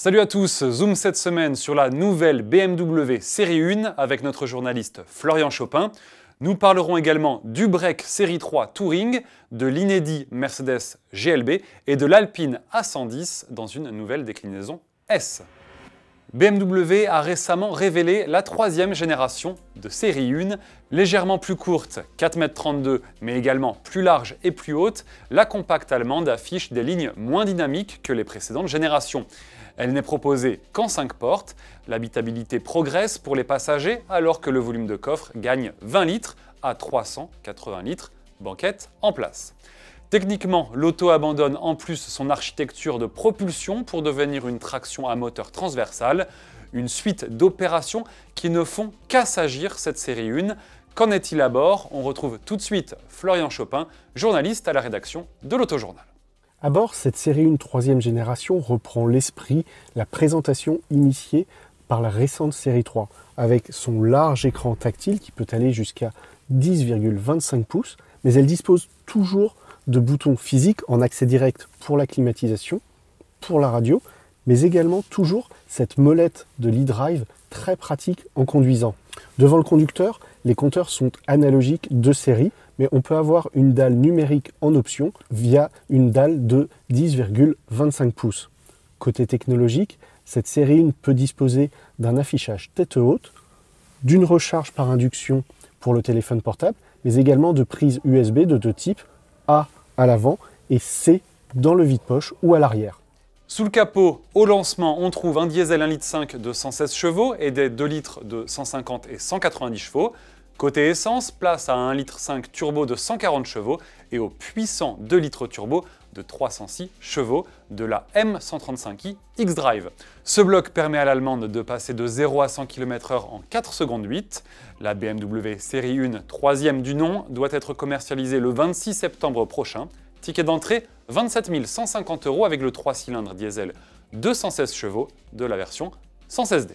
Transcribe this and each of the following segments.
Salut à tous, zoom cette semaine sur la nouvelle BMW Série 1 avec notre journaliste Florian Chopin. Nous parlerons également du break Série 3 Touring, de l'inédit Mercedes GLB et de l'Alpine A110 dans une nouvelle déclinaison S. BMW a récemment révélé la troisième génération de Série 1, légèrement plus courte, 4,32 m, mais également plus large et plus haute. La compacte allemande affiche des lignes moins dynamiques que les précédentes générations. Elle n'est proposée qu'en 5 portes. L'habitabilité progresse pour les passagers alors que le volume de coffre gagne 20 litres à 380 litres, banquette en place. Techniquement, l'auto abandonne en plus son architecture de propulsion pour devenir une traction à moteur transversal, une suite d'opérations qui ne font qu'assagir cette série 1. Qu'en est-il à bord? On retrouve tout de suite Florian Chopin, journaliste à la rédaction de l'Autojournal. À bord, cette série 1 troisième génération reprend l'esprit, la présentation initiée par la récente série 3, avec son large écran tactile qui peut aller jusqu'à 10,25 pouces, mais elle dispose toujours de boutons physiques en accès direct pour la climatisation, pour la radio, mais également toujours cette molette de l'e-drive très pratique en conduisant. Devant le conducteur, les compteurs sont analogiques de série, mais on peut avoir une dalle numérique en option via une dalle de 10,25 pouces. Côté technologique, cette série 1 peut disposer d'un affichage tête haute, d'une recharge par induction pour le téléphone portable, mais également de prises USB de deux types, A à l'avant et C dans le vide-poche ou à l'arrière. Sous le capot, au lancement, on trouve un diesel 1,5 litre de 116 chevaux et des 2 litres de 150 et 190 chevaux. Côté essence, place à un 1,5 litre turbo de 140 chevaux et au puissant 2 litres turbo de 306 chevaux de la M135i xDrive. Ce bloc permet à l'allemande de passer de 0 à 100 km/h en 4 secondes 8. La BMW Série 1, troisième du nom, doit être commercialisée le 26 septembre prochain. Ticket d'entrée 27 150 € avec le 3 cylindres diesel 216 chevaux de la version 116D.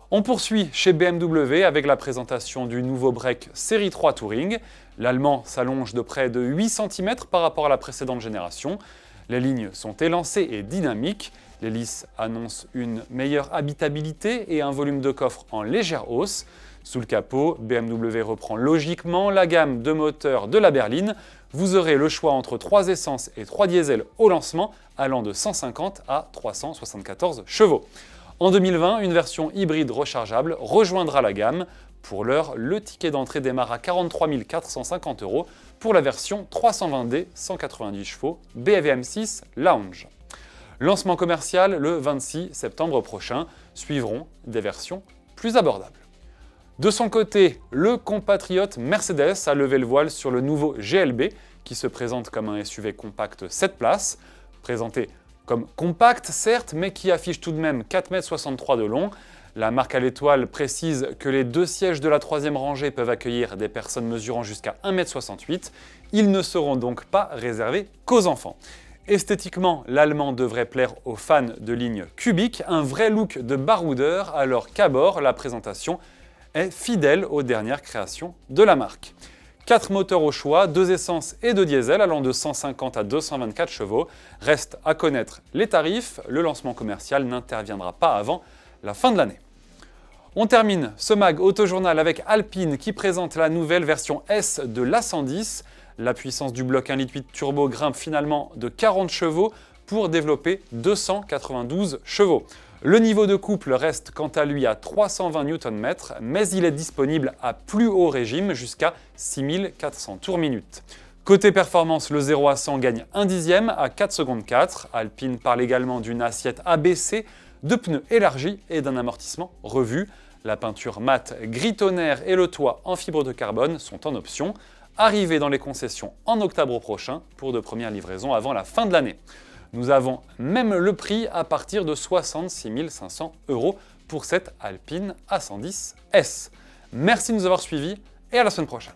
On poursuit chez BMW avec la présentation du nouveau break Série 3 Touring. L'allemand s'allonge de près de 8 cm par rapport à la précédente génération. Les lignes sont élancées et dynamiques. L'hélice annonce une meilleure habitabilité et un volume de coffre en légère hausse. Sous le capot, BMW reprend logiquement la gamme de moteurs de la berline. Vous aurez le choix entre 3 essences et 3 diesels au lancement, allant de 150 à 374 chevaux. En 2020, une version hybride rechargeable rejoindra la gamme. Pour l'heure, le ticket d'entrée démarre à 43 450 € pour la version 320D 190 chevaux BVM6 Lounge. Lancement commercial le 26 septembre prochain. Suivront des versions plus abordables. De son côté, le compatriote Mercedes a levé le voile sur le nouveau GLB qui se présente comme un SUV compact 7 places. Présenté comme compact certes, mais qui affiche tout de même 4,63 m de long. La marque à l'étoile précise que les deux sièges de la troisième rangée peuvent accueillir des personnes mesurant jusqu'à 1,68 m. Ils ne seront donc pas réservés qu'aux enfants. Esthétiquement, l'allemand devrait plaire aux fans de lignes cubiques, un vrai look de baroudeur, alors qu'à bord, la présentation est fidèle aux dernières créations de la marque. 4 moteurs au choix, 2 essences et 2 diesels allant de 150 à 224 chevaux. Reste à connaître les tarifs, le lancement commercial n'interviendra pas avant la fin de l'année. On termine ce mag Autojournal avec Alpine qui présente la nouvelle version S de l'A110. La puissance du bloc 1,8 litre turbo grimpe finalement de 40 chevaux pour développer 292 chevaux. Le niveau de couple reste quant à lui à 320 Nm, mais il est disponible à plus haut régime jusqu'à 6400 tours minute. Côté performance, le 0 à 100 gagne 1 dixième à 4 secondes 4. Alpine parle également d'une assiette ABC, de pneus élargis et d'un amortissement revu. La peinture mate gris tonnerre et le toit en fibre de carbone sont en option. Arrivés dans les concessions en octobre prochain pour de premières livraisons avant la fin de l'année. Nous avons même le prix à partir de 66 500 € pour cette Alpine A110 S. Merci de nous avoir suivis et à la semaine prochaine.